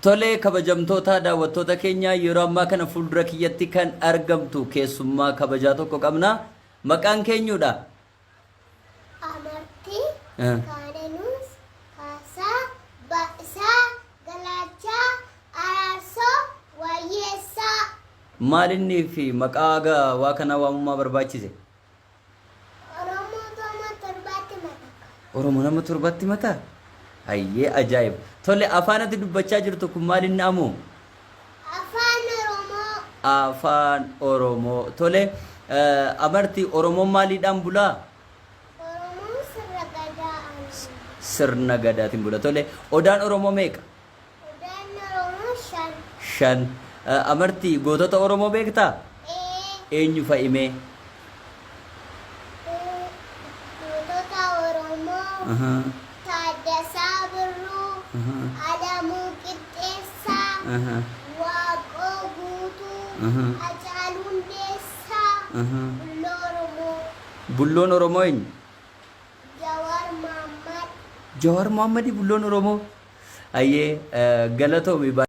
Tolee kabajamtoota daawwattoota keenya yeroo ammaa kana fuuldura kiyyatti kan argamtu keessummaa kabajaa tokko qabna. Maqaan keenyudha. Amartii Kaaneenuus Kaasaa Baa'isaa Galaachaa Araarsoo Wayyeessaa. Maalinni fi maqaa waa kana waamummaa barbaachise? Oromoo nama torbaatti mataa? Hayyee ajaa'ib. Tole afaan ati dubbachaa jirtu kun maal inni amu? Afaan Oromoo. Afaan Oromoo. Tole amartii Oromoon maaliidhaan bulaa? Oromoon sirna gadaan. Sirna gadaatiin bula. Tole odaan Oromoo meeqa? Odaan Oromoo 5. 5. Amartii gootota Oromoo beektaa? Eenyu fa'imee? Gootota Oromoo. Taaddasaa Birruu. Alamuu Qixxeessaa. Waaqoo Guutuu. Hacaaluu Hundeessaa. Bulloo Oromoo. Bulloon Oromoo eenyu? Jawaar Mohammad. Jawaar Mohammadi bulloon Oromoo. Hayyee galatoomi.